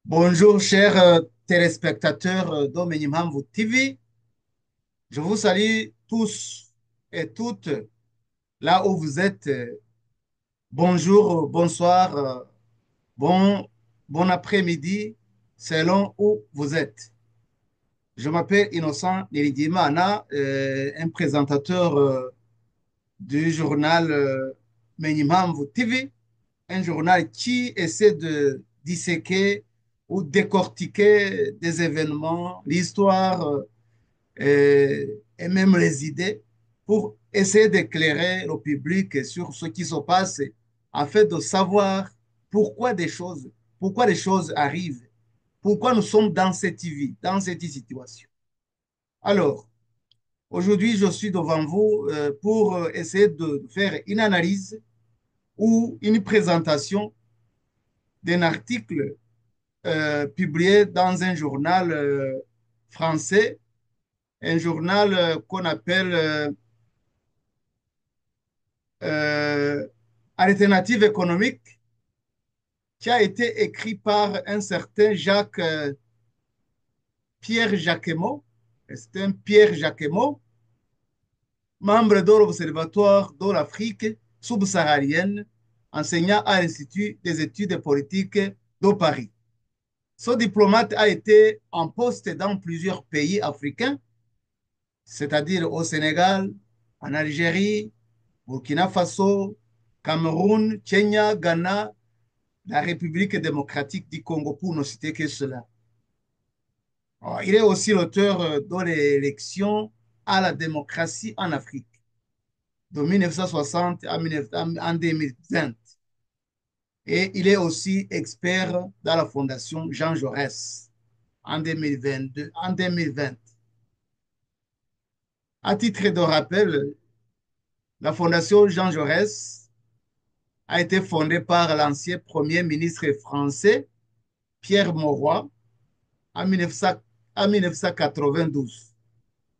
Bonjour, chers téléspectateurs d'Omenimhamvu TV. Je vous salue tous et toutes là où vous êtes. Bonjour, bonsoir, bon, bon après-midi, selon où vous êtes. Je m'appelle Innocent Niridimana, un présentateur du journal Menimhamvu TV, un journal qui essaie de disséquer ou décortiquer des événements, l'histoire et même les idées pour essayer d'éclairer le public sur ce qui se passe afin de savoir pourquoi pourquoi les choses arrivent, pourquoi nous sommes dans cette vie, dans cette situation. Alors, aujourd'hui, je suis devant vous pour essayer de faire une analyse ou une présentation d'un article publié dans un journal français, un journal qu'on appelle euh, Alternative économique, qui a été écrit par un certain Jacques Pierre Jacquemot. C'est un Pierre Jacquemot, membre de l'Observatoire de l'Afrique subsaharienne, enseignant à l'Institut des études politiques de Paris. Ce diplomate a été en poste dans plusieurs pays africains, c'est-à-dire au Sénégal, en Algérie, Burkina Faso, Cameroun, Kenya, Ghana, la République démocratique du Congo, pour ne citer que cela. Il est aussi l'auteur de l'élection à la démocratie en Afrique, de 1960 en 2020. Et il est aussi expert dans la Fondation Jean Jaurès en 2022, en 2020. À titre de rappel, la Fondation Jean Jaurès a été fondée par l'ancien Premier ministre français Pierre Mauroy en 1900 en 1992.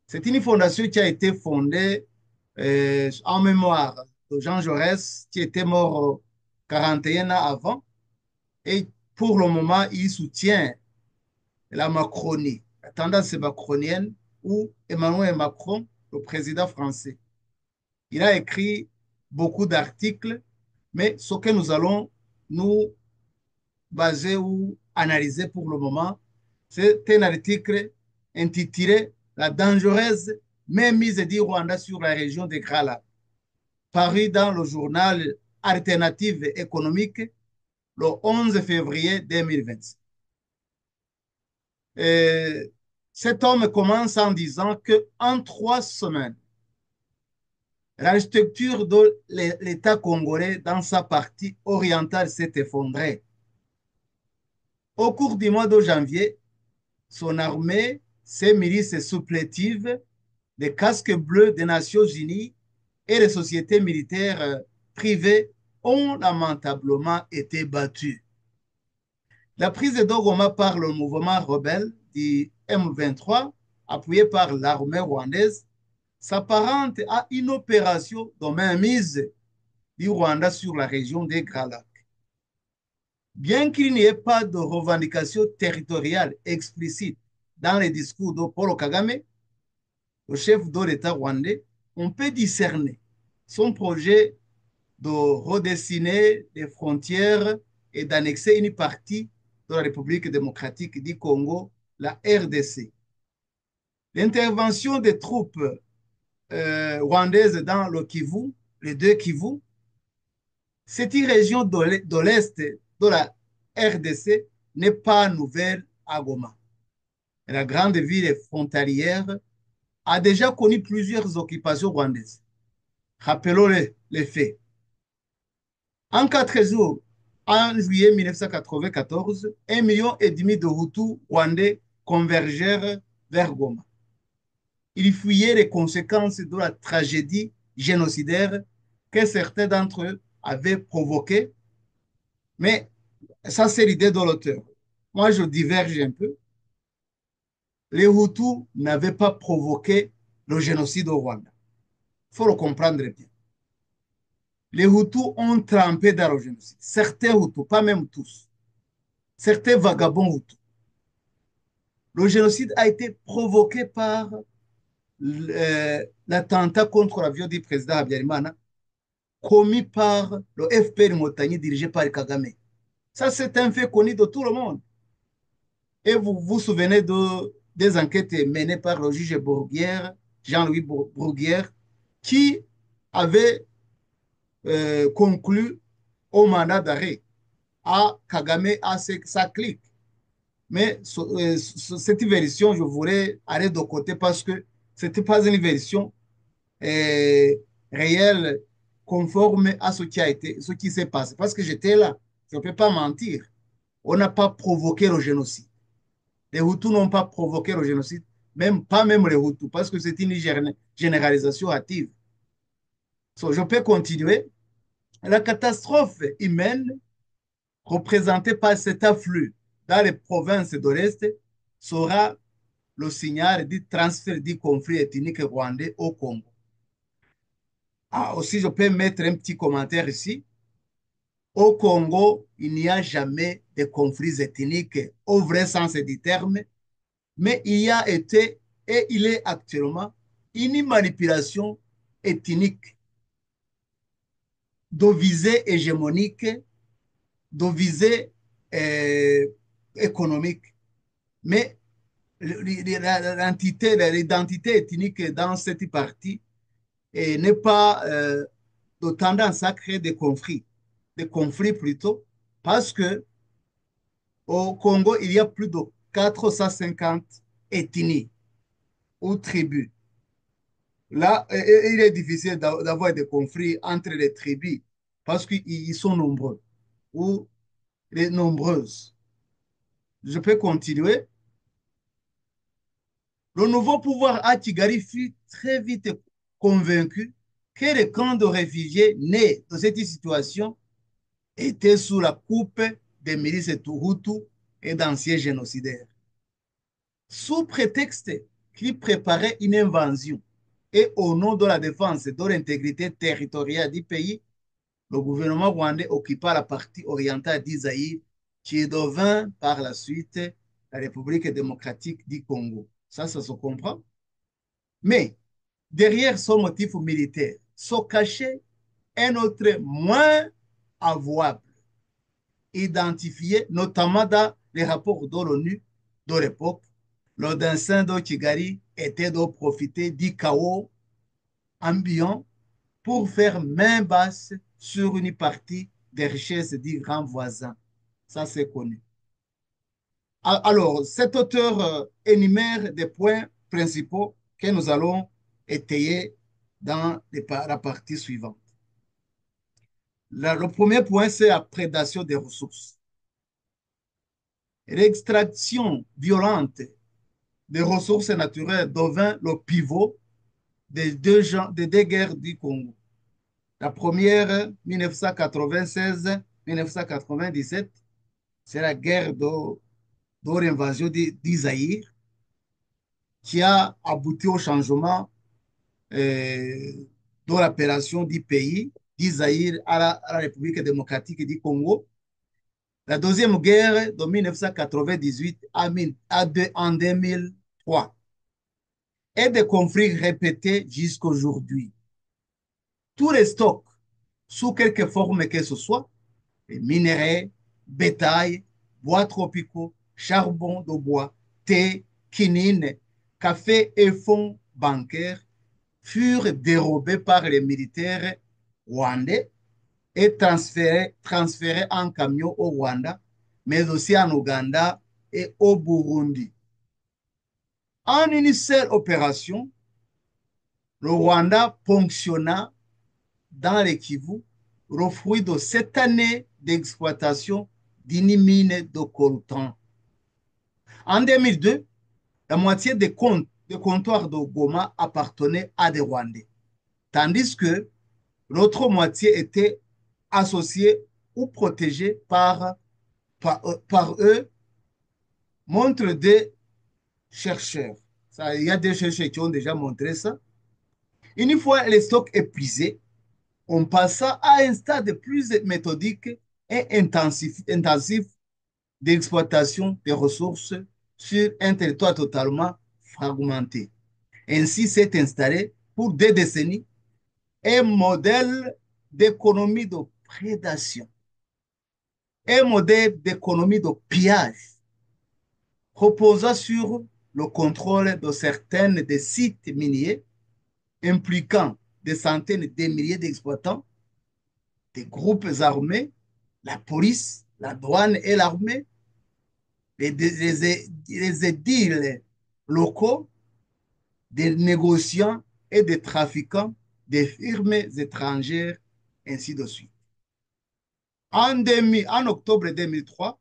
C'est une fondation qui a été fondée en mémoire de Jean Jaurès, qui était mort 41 ans avant. Et pour le moment, il soutient la Macronie, la tendance macronienne, ou Emmanuel Macron, le président français. Il a écrit beaucoup d'articles, mais ce que nous allons nous baser ou analyser pour le moment, c'est un article intitulé La dangereuse mainmise du Rwanda sur la région des Grands Lacs, paru dans le journal Alternative économique le 11 février 2020. Et cet homme commence en disant qu'en 3 semaines, l'architecture de l'État congolais dans sa partie orientale s'est effondrée. Au cours du mois de janvier, son armée, ses milices supplétives, les casques bleus des Nations Unies et les sociétés militaires privées ont lamentablement été battues. La prise de Goma par le mouvement rebelle du M23, appuyé par l'armée rwandaise, s'apparente à une opération de mainmise du Rwanda sur la région des Grands Lacs. Bien qu'il n'y ait pas de revendication territoriale explicite dans les discours de Paul Kagame, le chef de l'État rwandais, on peut discerner son projet de redessiner les frontières et d'annexer une partie de la République démocratique du Congo, la RDC. L'intervention des troupes rwandaises dans le Kivu, les deux Kivu, c'est une région de l'Est de la RDC, n'est pas nouvelle à Goma. La grande ville frontalière a déjà connu plusieurs occupations rwandaises. Rappelons les faits. En 4 jours, en juillet 1994, 1,5 million de Hutus rwandais convergèrent vers Goma. Ils fuyaient les conséquences de la tragédie génocidaire que certains d'entre eux avaient provoquée. Mais ça, c'est l'idée de l'auteur. Moi, je diverge un peu. Les Hutus n'avaient pas provoqué le génocide au Rwanda. Il faut le comprendre bien. Les Hutus ont trempé dans le génocide. Certains Hutus, pas même tous. certains vagabonds Hutus. Le génocide a été provoqué par l'attentat contre l'avion du président Habyarimana commis par le FPR Montagny dirigé par Kagame. Ça, c'est un fait connu de tout le monde. Et vous vous souvenez des enquêtes menées par le juge Bourguière, Jean-Louis Bourguière, qui avait conclu au mandat d'arrêt à Kagame, à sa clique. Mais cette version, je voudrais aller de côté parce que ce n'était pas une version réelle, conforme à ce qui a été, ce qui s'est passé. Parce que j'étais là, je ne peux pas mentir. On n'a pas provoqué le génocide. Les Hutus n'ont pas provoqué le génocide, même pas même les Hutus, parce que c'est une généralisation hâtive. So, je peux continuer. La catastrophe humaine représentée par cet afflux dans les provinces de l'Est sera le signal du transfert du conflit ethnique rwandais au Congo. Ah, aussi, je peux mettre un petit commentaire ici. Au Congo, il n'y a jamais de conflits ethniques au vrai sens du terme, mais il y a été et il est actuellement une manipulation ethnique de visée hégémonique, de visée euh, économique. Mais l'identité ethnique dans cette partie n'est pas de tendance à créer des conflits plutôt, parce que au Congo, il y a plus de 450 ethnies ou tribus. Là, il est difficile d'avoir des conflits entre les tribus parce qu'ils sont nombreux ou les nombreuses. Je peux continuer. Le nouveau pouvoir à Kigali fut très vite convaincu que les camps de réfugiés nés de cette situation étaient sous la coupe des milices Hutus et d'anciens génocidaires. Sous prétexte qu'ils préparaient une invasion et au nom de la défense de l'intégrité territoriale du pays, le gouvernement rwandais occupa la partie orientale d'Isaïe, qui devint par la suite la République démocratique du Congo. Ça se comprend. Mais derrière son motif militaire se cachait un autre moins avouable, identifié notamment dans les rapports de l'ONU de l'époque. Le dessein de Kigali était de profiter du chaos ambiant pour faire main basse sur une partie des richesses du grand voisin. Ça, c'est connu. Alors, cet auteur énumère des points principaux que nous allons étayer dans la partie suivante. Le premier point, c'est la prédation des ressources. L'extraction violente des ressources naturelles devint le pivot des deux guerres du Congo. La première, 1996-1997, c'est la guerre de l'invasion d'Isaïr qui a abouti au changement de l'appellation du pays d'Isaïr à la République démocratique du Congo. La deuxième guerre de 1998 en 2003 et des conflits répétés jusqu'à aujourd'hui. Tous les stocks, sous quelque forme que ce soit, les minerais, bétail, bois tropicaux, charbon de bois, thé, quinine, café et fonds bancaires furent dérobés par les militaires rwandais et transférés en camion au Rwanda, mais aussi en Ouganda et au Burundi. En une seule opération, le Rwanda ponctionna dans les Kivu le fruit de 7 années d'exploitation d'une mine de coltan. En 2002, la moitié des comptoirs de Goma appartenaient à des Rwandais, tandis que l'autre moitié était associée ou protégée par eux, montrent des chercheurs. Ça, il y a des chercheurs qui ont déjà montré ça. Une fois les stocks épuisés, on passa à un stade plus méthodique et intensif d'exploitation des ressources sur un territoire totalement fragmenté. Ainsi s'est installé pour des décennies un modèle d'économie de prédation, un modèle d'économie de pillage reposant sur le contrôle de certains des sites miniers impliquant des centaines de milliers d'exploitants, des groupes armés, la police, la douane et l'armée, les édiles locaux, des négociants et des trafiquants, des firmes étrangères, ainsi de suite. En octobre 2003,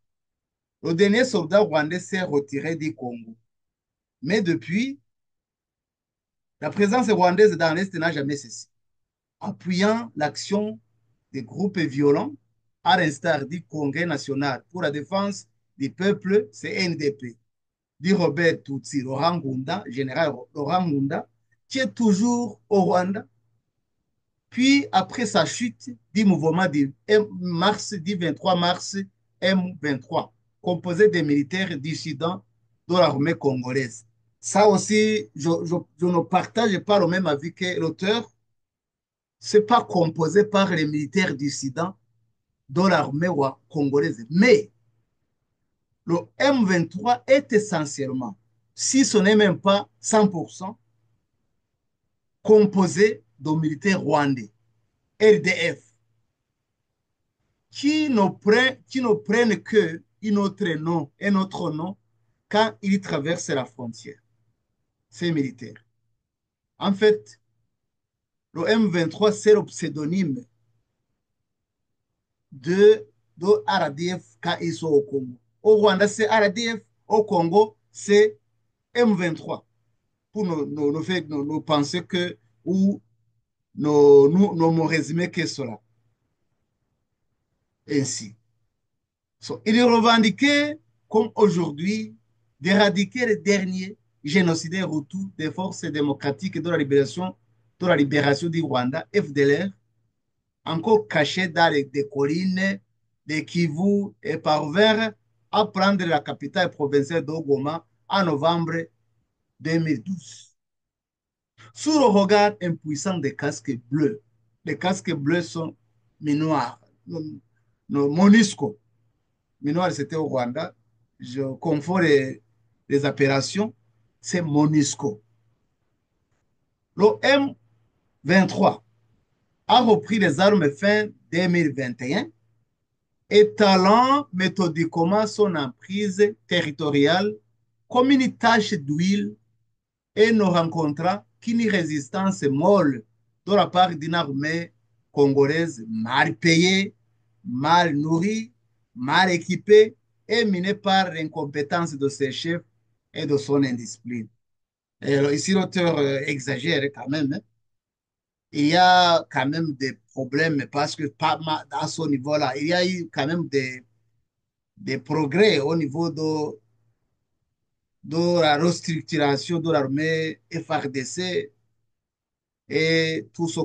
le dernier soldat rwandais s'est retiré du Congo. Mais depuis, la présence rwandaise dans l'Est n'a jamais cessé, appuyant l'action des groupes violents, à l'instar du Congrès national pour la défense du peuple, CNDP, du Robert Tutsi, Laurent Ngunda, général Laurent Ngunda, qui est toujours au Rwanda. Puis, après sa chute du mouvement du 23 mars M23, composé des militaires dissidents de l'armée congolaise. Ça aussi, je ne partage pas le même avis que l'auteur. Ce n'est pas composé par les militaires dissidents de l'armée congolaise. Mais le M23 est essentiellement, si ce n'est même pas 100%, composé de militaires rwandais, RDF, qui ne prennent que un autre nom quand ils traversent la frontière. Ces militaires. En fait, le M23, c'est le pseudonyme de RDF quand ils sont au Congo. Au Rwanda, c'est RDF. Au Congo, c'est M23. Pour nous penser que, ou nous résumer que cela. Ainsi. So, il est revendiqué, comme aujourd'hui, d'éradiquer les derniers génocidaires autour des forces démocratiques de la libération du Rwanda, FDLR, encore cachés dans des collines de Kivu et parvinrent à prendre la capitale provinciale d'Ogoma en novembre 2012. Sous le regard impuissant des casques bleus, les casques bleus sont minoirs, MONUSCO. Minoir, c'était au Rwanda. Je confonds les appellations. C'est MONUSCO. Le M23 a repris les armes fin 2021, étalant méthodiquement son emprise territoriale comme une tache d'huile et ne rencontra qu'une résistance molle de la part d'une armée congolaise mal payée, mal nourrie, mal équipée et minée par l'incompétence de ses chefs et de son indiscipline. Et alors, ici, l'auteur exagère quand même. Hein. Il y a quand même des problèmes parce que pas à ce niveau-là, il y a eu quand même des progrès au niveau de la restructuration de l'armée FARDC et tout ce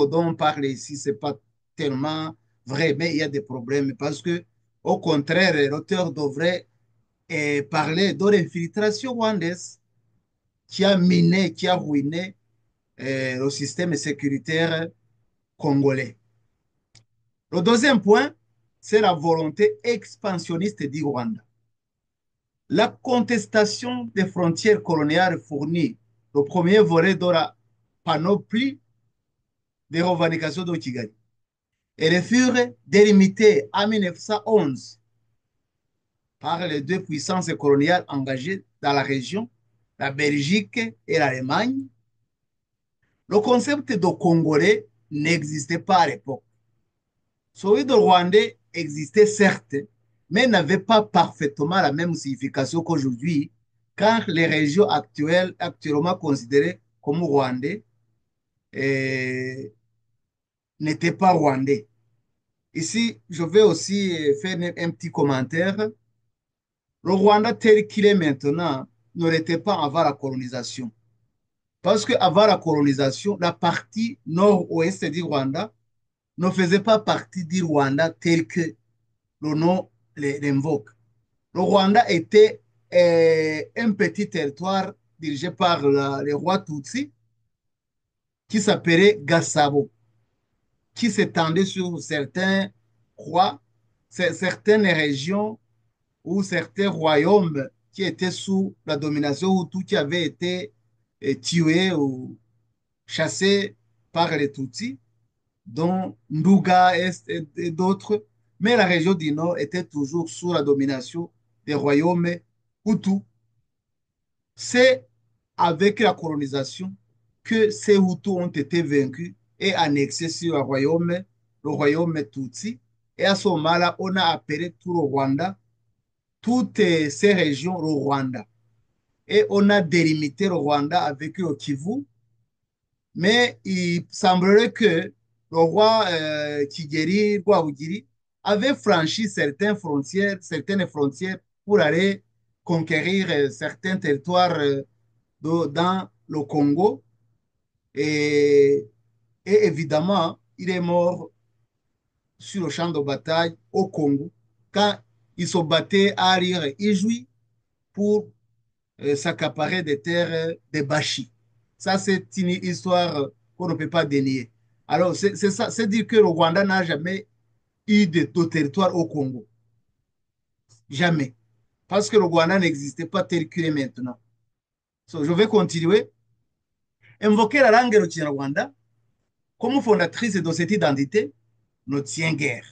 dont on parle ici, ce n'est pas tellement vrai, mais il y a des problèmes parce que, au contraire, l'auteur devrait parler de l'infiltration rwandaise qui a miné, qui a ruiné le système sécuritaire congolais. Le deuxième point, c'est la volonté expansionniste du Rwanda. La contestation des frontières coloniales fournit le premier volet de la panoplie des revendications de Kigali. Elles furent délimitées en 1911 par les deux puissances coloniales engagées dans la région, la Belgique et l'Allemagne. Le concept de Congolais n'existait pas à l'époque. Celui de Rwandais existait certes, mais n'avait pas parfaitement la même signification qu'aujourd'hui, car les régions actuellement considérées comme Rwandais n'étaient pas Rwandais. Ici, je vais aussi faire un petit commentaire. Le Rwanda tel qu'il est maintenant ne l'était pas avant la colonisation. Parce qu'avant la colonisation, la partie nord-ouest du Rwanda ne faisait pas partie du Rwanda tel que le nom l'invoque. Le Rwanda était un petit territoire dirigé par le roi Tutsi qui s'appelait Gasabo, qui s'étendait sur certains rois, certaines régions ou certains royaumes qui étaient sous la domination Hutu, qui avaient été tués ou chassés par les Tutsis, dont Nduga et d'autres. Mais la région du Nord était toujours sous la domination des royaumes Hutus. C'est avec la colonisation que ces Hutus ont été vaincus et annexés sur le royaume Tutsi. Et à ce moment-là, on a appelé tout le Rwanda, toutes ces régions, le Rwanda. Et on a délimité le Rwanda avec le Kivu. Mais il semblerait que le roi Kigeri Rwabugiri avait franchi certaines frontières pour aller conquérir certains territoires dans le Congo. Et, et évidemment, il est mort sur le champ de bataille au Congo quand il se battait à rire et jouit pour s'accaparer des terres des Bachis. Ça, c'est une histoire qu'on ne peut pas dénier. Alors, c'est ça, c'est dire que le Rwanda n'a jamais eu de territoire au Congo. Jamais. Parce que le Rwanda n'existait pas tel qu'il est maintenant. So, je vais continuer. Invoquer la langue du Rwanda comme fondatrice de cette identité ne tient guère.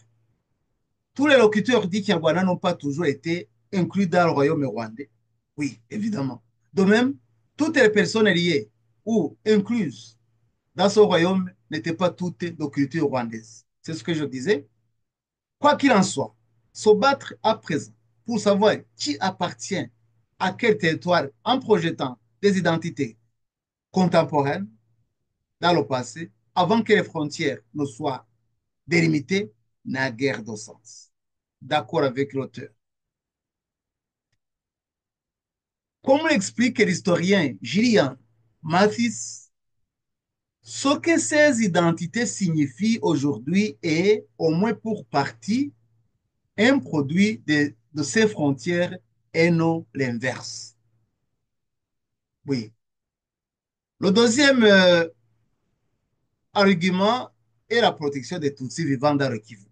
Tous les locuteurs du Kinyarwanda n'ont pas toujours été inclus dans le royaume rwandais. Oui, évidemment. De même, toutes les personnes liées ou incluses dans ce royaume n'étaient pas toutes de culture rwandaise. C'est ce que je disais. Quoi qu'il en soit, se battre à présent pour savoir qui appartient à quel territoire en projetant des identités contemporaines dans le passé, avant que les frontières ne soient délimitées, n'a guère de sens. D'accord avec l'auteur. Comme l'explique l'historien Gillian Mathis, ce que ces identités signifient aujourd'hui est, au moins pour partie, un produit de ces frontières et non l'inverse. Oui. Le deuxième argument est la protection des Tutsis vivant dans le Kivu.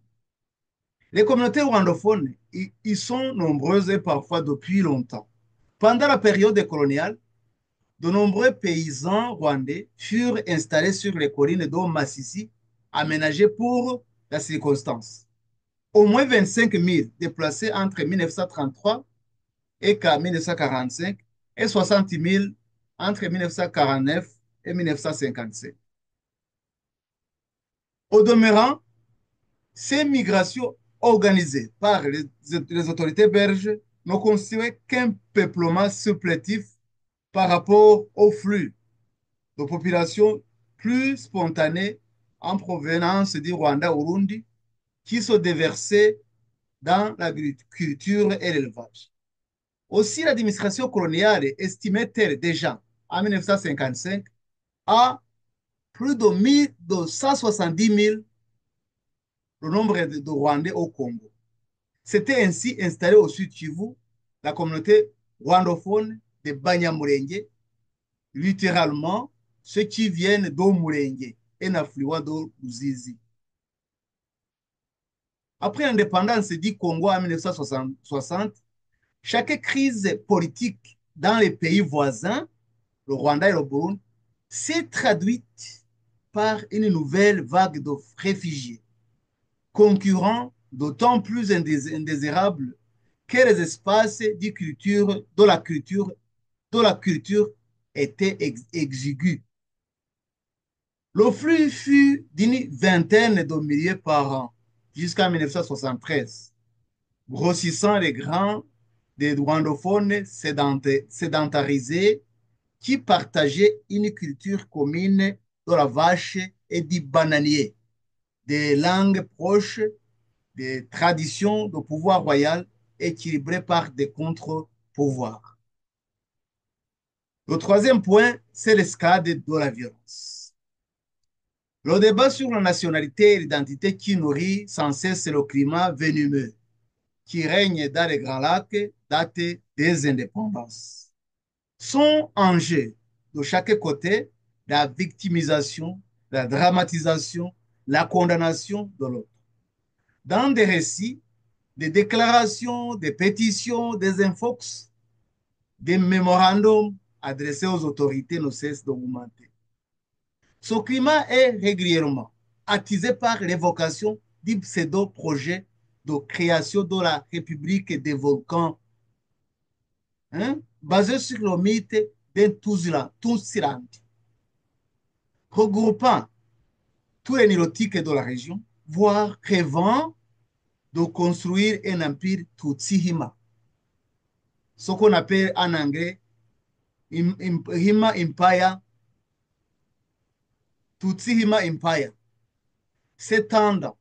Les communautés rwandophones y sont nombreuses et parfois depuis longtemps. Pendant la période coloniale, de nombreux paysans rwandais furent installés sur les collines de Massissi, aménagées pour la circonstance. Au moins 25 000 déplacés entre 1933 et 1945 et 60 000 entre 1949 et 1955. Au demeurant, ces migrations organisées par les autorités belges ne constituaient qu'un peuplement supplétif par rapport au flux de population plus spontanée en provenance du Rwanda-Urundi qui se déversaient dans l'agriculture et l'élevage. Aussi, l'administration coloniale estimait-elle déjà en 1955 à plus de 170 000 le nombre de Rwandais au Congo. C'était ainsi installé au sud Kivu la communauté rwandophone de Banyamulenge, littéralement ceux qui viennent d'Omulenge, un affluent de Ruzizi. Après l'indépendance du Congo en 1960, chaque crise politique dans les pays voisins, le Rwanda et le Burundi, s'est traduite par une nouvelle vague de réfugiés, concurrents d'autant plus indésirables que les espaces de la culture étaient exigus. Le flux fut d'une vingtaine de milliers par an jusqu'en 1973, grossissant les grands des rwandophones sédentarisés qui partageaient une culture commune de la vache et du bananier, des langues proches, des traditions de pouvoir royal équilibrées par des contre-pouvoirs. Le troisième point, c'est l'escalade de la violence. Le débat sur la nationalité et l'identité qui nourrit sans cesse le climat venimeux qui règnent dans les Grands Lacs datent des indépendances. Sont en jeu de chaque côté la victimisation, la dramatisation, la condamnation de l'autre. Dans des récits, des déclarations, des pétitions, des infox, des mémorandums adressés aux autorités ne cessent d'augmenter. Ce climat est régulièrement attisé par l'évocation du pseudo-projet de création de la République des volcans, hein, basé sur le mythe d'un Tutsiland, regroupant tous les nilotiques de la région, voire rêvant de construire un empire Tutsi-Hima, ce qu'on appelle en anglais Hima Empire, Tutsi-Hima Empire, s'étendant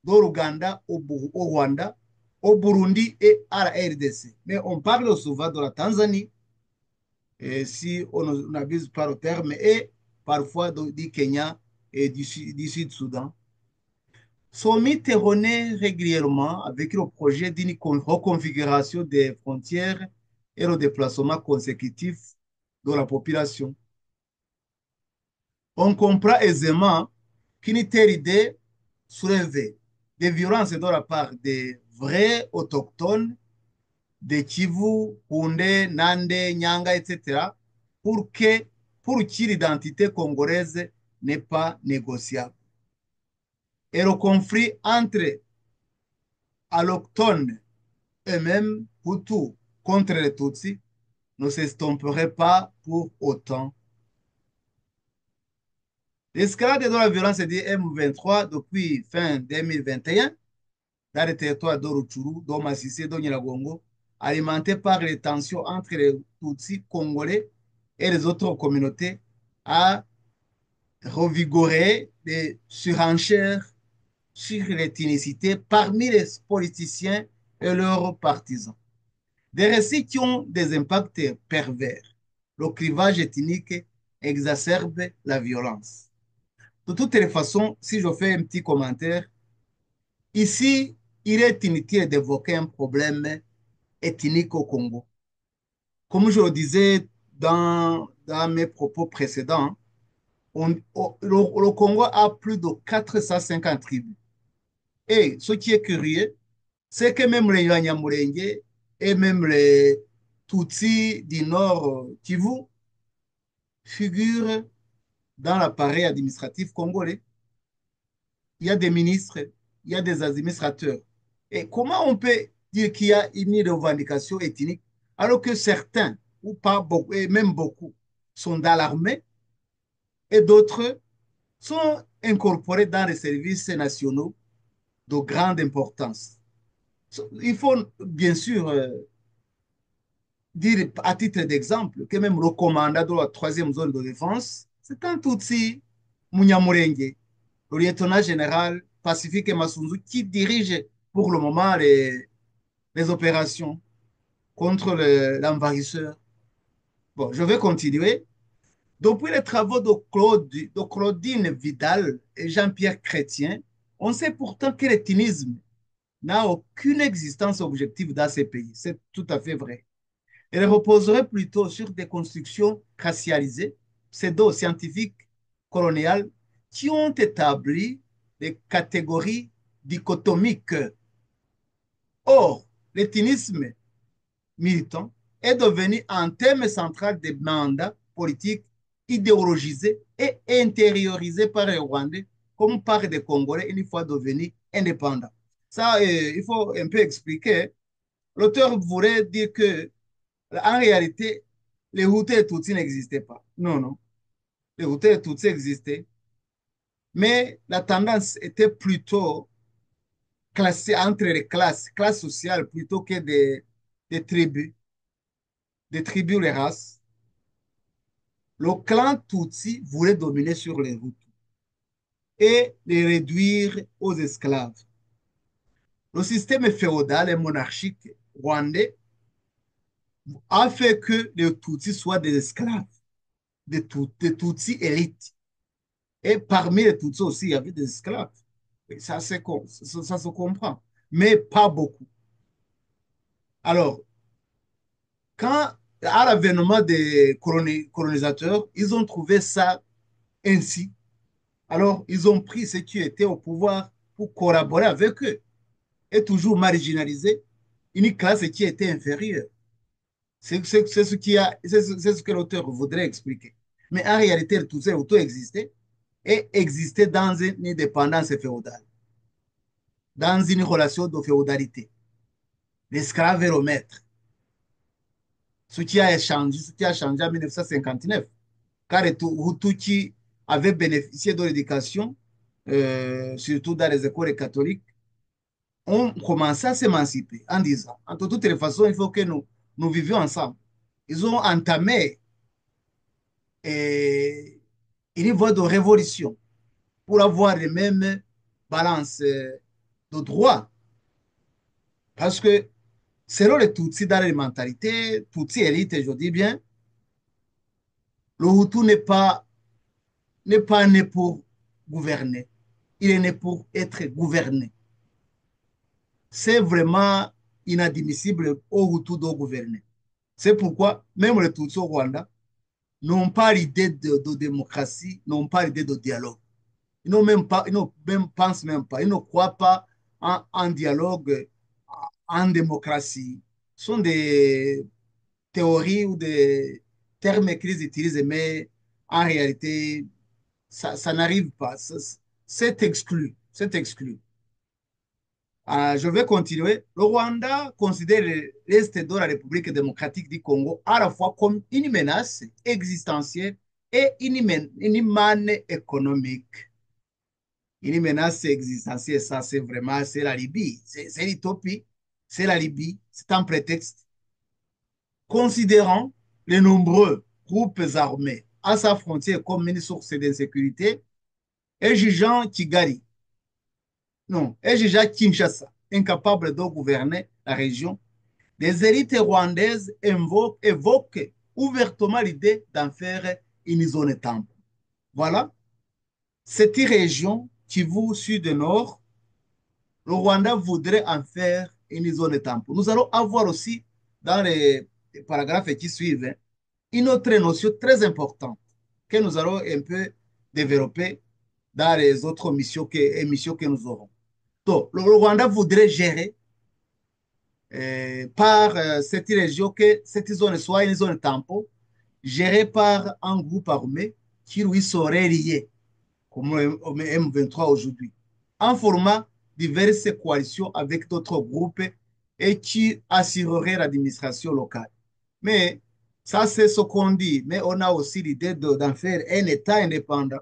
d'Ouganda au Rwanda, au Burundi et à la RDC. Mais on parle souvent de la Tanzanie, et si on n'abuse pas le terme, et parfois du Kenya et du Sud-Soudan. Son mythe erroné régulièrement avec le projet d'une reconfiguration des frontières et le déplacement consécutif de la population. On comprend aisément qu'une telle idée soulève des violences de la part des vrais autochtones de Kivu, Houndé, Nande, Nyanga, etc., pour que, pour qui l'identité congolaise n'est pas négociable. Et le conflit entre allochtones eux-mêmes, Hutus contre les Tutsis, ne s'estomperait pas pour autant. L'escalade de la violence dit M23 depuis fin 2021 dans le territoire d'Oruchuru, d'Omasisi, d'Onyiragongo, alimenté par les tensions entre les Tutsis congolais et les autres communautés, a revigoré les surenchères sur l'ethnicité parmi les politiciens et leurs partisans. Des récits qui ont des impacts pervers. Le clivage ethnique exacerbe la violence. De toutes les façons, si je fais un petit commentaire, ici, il est inutile d'évoquer un problème ethnique au Congo. Comme je le disais dans mes propos précédents, le Congo a plus de 450 tribus. Et ce qui est curieux, c'est que même les Yanyamulenge et même les Tutsis du Nord Kivu figurent dans l'appareil administratif congolais. Il y a des ministres, il y a des administrateurs. Et comment on peut dire qu'il y a une revendication ethnique alors que certains, ou pas beaucoup, et même beaucoup, sont dans l'armée et d'autres sont incorporés dans les services nationaux de grande importance. Il faut bien sûr dire à titre d'exemple que même le commandant de la troisième zone de défense, c'est un Tutsi Munyamurenge, le lieutenant général Pacifique Massunzu, qui dirige pour le moment les opérations contre l'envahisseur. Bon, je vais continuer. Depuis les travaux de Claudine Vidal et Jean-Pierre Chrétien, on sait pourtant que l'éthinisme n'a aucune existence objective dans ces pays. C'est tout à fait vrai. Elle reposerait plutôt sur des constructions racialisées, pseudo-scientifiques, coloniales, qui ont établi des catégories dichotomiques. Or, l'éthinisme militant est devenu un thème central des mandats politiques idéologisés et intériorisés par les Rwandais comme par des Congolais une fois devenus indépendants. Ça, il faut un peu expliquer. L'auteur voulait dire que en réalité, les Hutus et Tutsis n'existaient pas. Non, non. Les Hutus et Tutsis existaient. Mais la tendance était plutôt classée entre les classes sociales plutôt que des tribus, les races. Le clan Tutsi voulait dominer sur les Hutus et les réduire aux esclaves. Le système féodal et monarchique rwandais a fait que les Tutsis soient des esclaves, des Tutsis élites. Et parmi les Tutsis aussi, il y avait des esclaves. Et ça se comprend, mais pas beaucoup. Alors, quand, à l'avènement des colonisateurs, ils ont trouvé ça ainsi. Alors, ils ont pris ceux qui étaient au pouvoir pour collaborer avec eux et toujours marginaliser une classe qui était inférieure. C'est ce c'est ce que l'auteur voudrait expliquer. Mais en réalité, tout ça auto-existait et existait dans une indépendance féodale, dans une relation de féodalité. L'esclave et le maître. Ce qui a changé en 1959, car les Hutus qui avaient bénéficié de l'éducation, surtout dans les écoles catholiques, ont commencé à s'émanciper en disant, de toutes les façons, il faut que nous vivions ensemble. Ils ont entamé une voie de révolution pour avoir les mêmes balances de droit. Parce que selon les Tutsis dans les mentalités, Tutsi élite, je dis bien, le Hutu n'est pas né pour gouverner. Il est né pour être gouverné. C'est vraiment inadmissible au Hutu de gouverner. C'est pourquoi même les Tutsis au Rwanda n'ont pas l'idée de démocratie, n'ont pas l'idée de dialogue. Ils n'ont même pas, ils ne même, pensent même pas, ils ne croient pas en dialogue, en démocratie. Ce sont des théories ou des termes qu'ils utilisent, mais en réalité, ça n'arrive pas. C'est exclu. C'est exclu. Je vais continuer. Le Rwanda considère l'Est de la République démocratique du Congo à la fois comme une menace existentielle et une manne économique. Une menace existentielle, ça c'est vraiment, c'est la Libye, c'est l'Utopie, c'est la Libye, c'est un prétexte. Considérant les nombreux groupes armés à sa frontière comme une source d'insécurité, et jugeant Kigali, non, et jugeant Kinshasa, incapable de gouverner la région, les élites rwandaises évoquent ouvertement l'idée d'en faire une zone temple. Voilà, cette région Kivu Sud-Nord, le Rwanda voudrait en faire une zone tampon. Nous allons avoir aussi, dans les paragraphes qui suivent, une autre notion très importante que nous allons un peu développer dans les autres émissions que nous aurons. Donc, le Rwanda voudrait gérer par cette région que cette zone soit une zone tampon gérée par un groupe armé qui lui serait lié comme au M23 aujourd'hui, en formant diverses coalitions avec d'autres groupes et qui assurerait l'administration locale. Mais ça, c'est ce qu'on dit. Mais on a aussi l'idée d'en faire un État indépendant,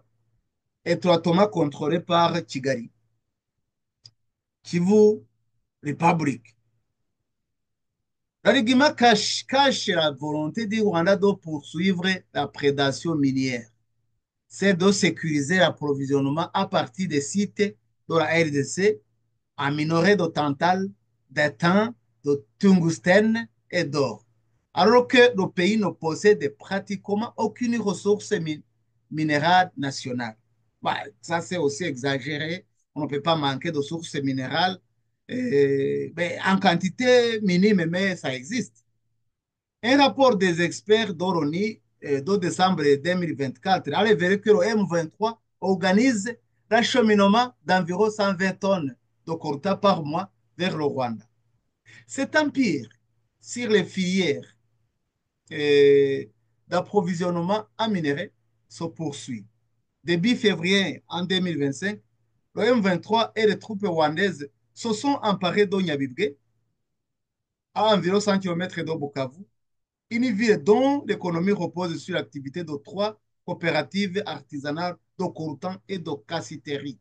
étroitement contrôlé par Kigali, Kivu Republic. L'argument cache la volonté du Rwanda de poursuivre la prédation minière, c'est de sécuriser l'approvisionnement à partir des sites de la RDC en minerais de tantal, d'étain, de tungstène et d'or. Alors que le pays ne possède pratiquement aucune ressource minérale nationale. Bah, ça, c'est aussi exagéré. On ne peut pas manquer de sources minérales mais en quantité minime, mais ça existe. Un rapport des experts d'Oroni de décembre 2024 a révélé que le M23 organise l'acheminement d'environ 120 tonnes de coltan par mois vers le Rwanda. Cet empire sur les filières euh, d'approvisionnement en minerais se poursuit. Début février en 2025, le M23 et les troupes rwandaises se sont emparés d'Onyabibwe, à environ 100 km de Bukavu, une ville dont l'économie repose sur l'activité de trois coopératives artisanales de coltan et de cassiterie.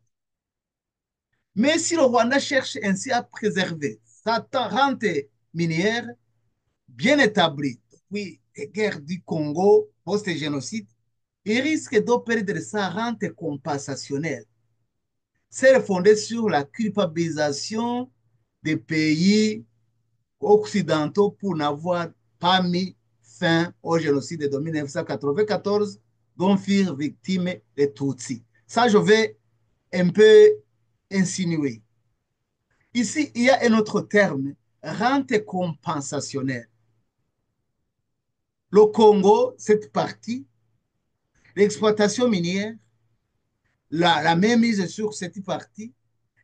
Mais si le Rwanda cherche ainsi à préserver sa rente minière bien établie depuis les guerres du Congo post-génocide, il risque de perdre sa rente compensationnelle. C'est fondée sur la culpabilisation des pays occidentaux pour n'avoir pas mis fin au génocide de 1994 dont furent victimes les Tutsis. Ça, je vais un peu insinuer. Ici, il y a un autre terme rente compensationnelle. Le Congo, cette partie, l'exploitation minière, la même mise sur cette partie,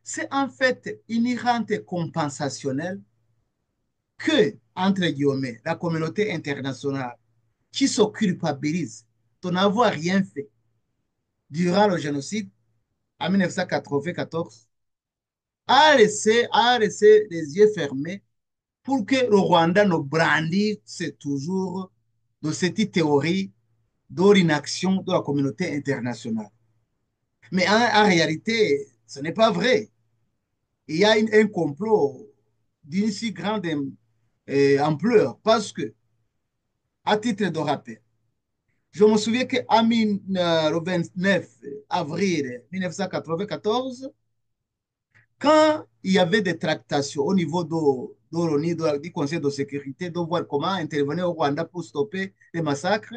c'est en fait une rente compensationnelle que, entre guillemets, la communauté internationale qui se culpabilise de n'avoir rien fait durant le génocide en 1994 a laissé les yeux fermés pour que le Rwanda ne brandisse toujours de cette théorie de l'inaction de la communauté internationale. Mais en réalité, ce n'est pas vrai. Il y a un complot d'une si grande ampleur parce que, à titre de rappel, je me souviens qu'en le 29 avril 1994, quand il y avait des tractations au niveau de l'ONU, du Conseil de sécurité, de voir comment intervenir au Rwanda pour stopper les massacres,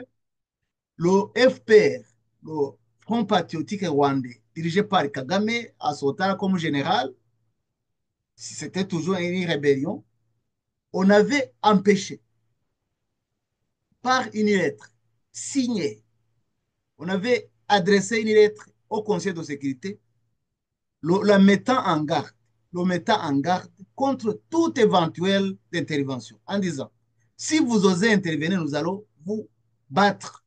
le FPR, le Front patriotique rwandais, dirigé par Kagame, à son temps comme général, si c'était toujours une rébellion, on avait empêché par une lettre signée, on avait adressé une lettre au Conseil de sécurité, la mettant en garde, le mettant en garde contre toute éventuelle intervention, en disant, si vous osez intervenir, battre.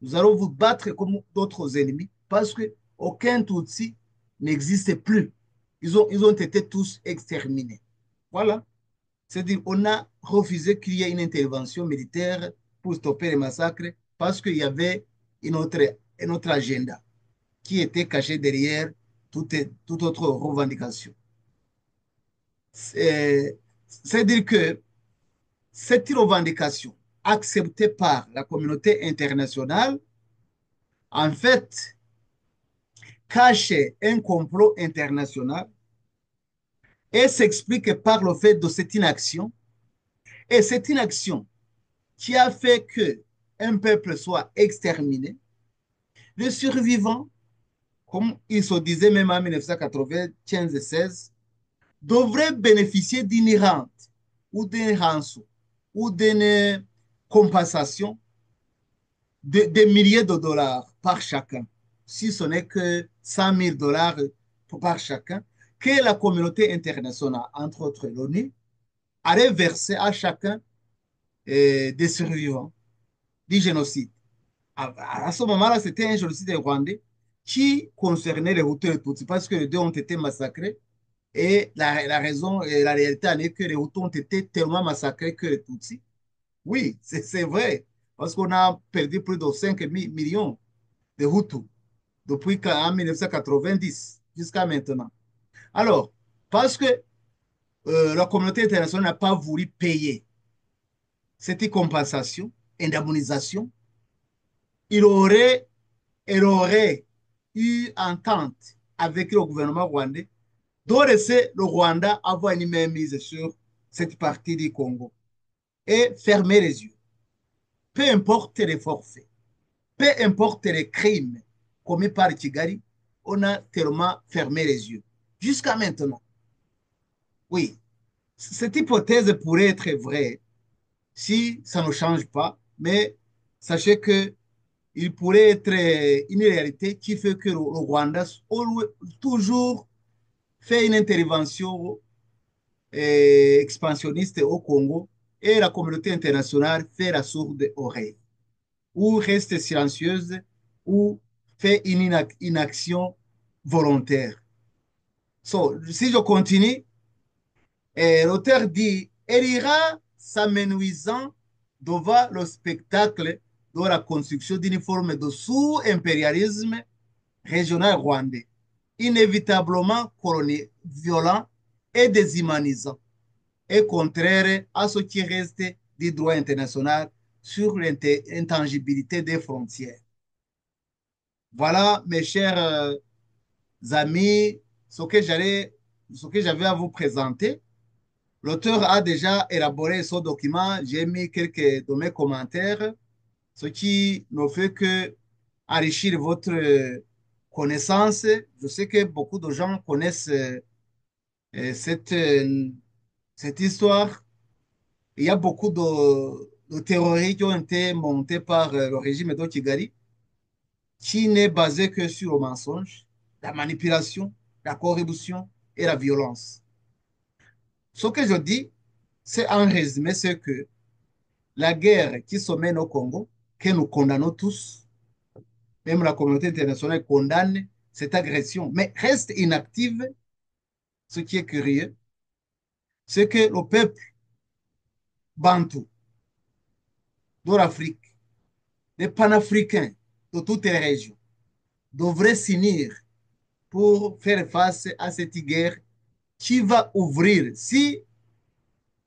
Nous allons vous battre comme d'autres ennemis parce qu'aucun Tutsi n'existe plus. Ils ont été tous exterminés. Voilà. C'est-à-dire qu'on a refusé qu'il y ait une intervention militaire pour stopper les massacres parce qu'il y avait une autre agenda qui était caché derrière toute autre revendication. C'est-à-dire que cette revendication acceptée par la communauté internationale, en fait, cache un complot international et s'explique par le fait de cette inaction. Et cette inaction qui a fait que un peuple soit exterminé, les survivants, comme il se disait même en 1995-16, devraient bénéficier d'une rente ou d'un rançon ou d'une compensation de milliers de dollars par chacun, si ce n'est que 100 000 dollars par chacun, que la communauté internationale, entre autres l'ONU, allait verser à chacun des survivants du génocide. À ce moment-là, c'était un génocide rwandais qui concernait les Hutus et les Tutsis parce que les deux ont été massacrés. Et la raison et la réalité en est que les Hutus ont été tellement massacrés que les Tutsis. Oui, c'est vrai. Parce qu'on a perdu plus de 5 millions de Hutus depuis en 1990 jusqu'à maintenant. Alors, parce que la communauté internationale n'a pas voulu payer cette compensation, indemnisation, il aurait, elle aurait eu entente avec le gouvernement rwandais de laisser le Rwanda avoir une main mise sur cette partie du Congo et fermer les yeux. Peu importe les forfaits, peu importe les crimes commis par Kigali, on a tellement fermé les yeux. Jusqu'à maintenant, oui, cette hypothèse pourrait être vraie si ça ne change pas, mais sachez que il pourrait être une réalité qui fait que le Rwanda toujours fait une intervention expansionniste au Congo et la communauté internationale fait la sourde oreille, ou reste silencieuse, ou fait une inaction volontaire. So, si je continue, l'auteur dit, elle ira s'amenuisant devant le spectacle de la construction d'une forme de sous-impérialisme régional rwandais, inévitablement violent et déshumanisant, et contraire à ce qui reste du droit international sur l'intangibilité des frontières. Voilà, mes chers amis, ce que j'avais à vous présenter. L'auteur a déjà élaboré ce document. J'ai mis quelques de mes commentaires, ce qui ne fait que enrichir votre connaissance. Je sais que beaucoup de gens connaissent cette, Cette histoire, il y a beaucoup de théories qui ont été montées par le régime de Kigali, qui n'est basé que sur le mensonge, la manipulation, la corruption et la violence. Ce que je dis, c'est en résumé, c'est que la guerre qui se mène au Congo, que nous condamnons tous, même la communauté internationale condamne cette agression, mais reste inactive. Ce qui est curieux, c'est que le peuple bantou de l'Afrique, les panafricains de toutes les régions, devraient s'unir pour faire face à cette guerre qui va ouvrir, si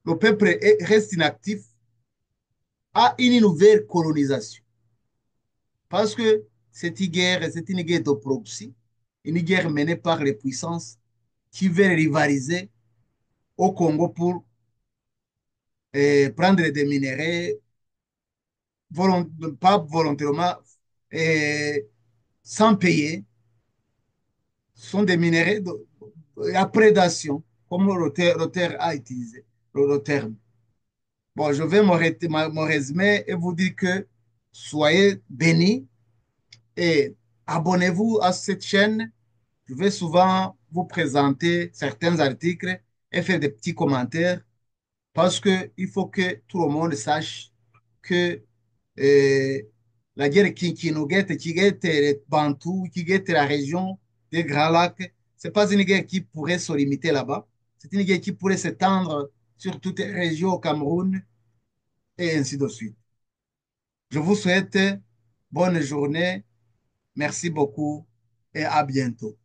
le peuple reste inactif, à une nouvelle colonisation. Parce que cette guerre, c'est une guerre de proxy, une guerre menée par les puissances qui veulent rivaliser au Congo pour prendre des minéraux, pas volontairement, et sans payer. Ce sont des minéraux de la prédation, comme l'auteur a utilisé le terme. Bon, je vais me résumer et vous dire que soyez bénis et abonnez-vous à cette chaîne. Je vais souvent vous présenter certains articles et faire des petits commentaires parce qu'il faut que tout le monde sache que euh, la guerre qui nous guette, qui guette les Bantous, qui guette la région des Grands Lacs, ce n'est pas une guerre qui pourrait se limiter là-bas. C'est une guerre qui pourrait s'étendre sur toute la région au Cameroun et ainsi de suite. Je vous souhaite bonne journée. Merci beaucoup et à bientôt.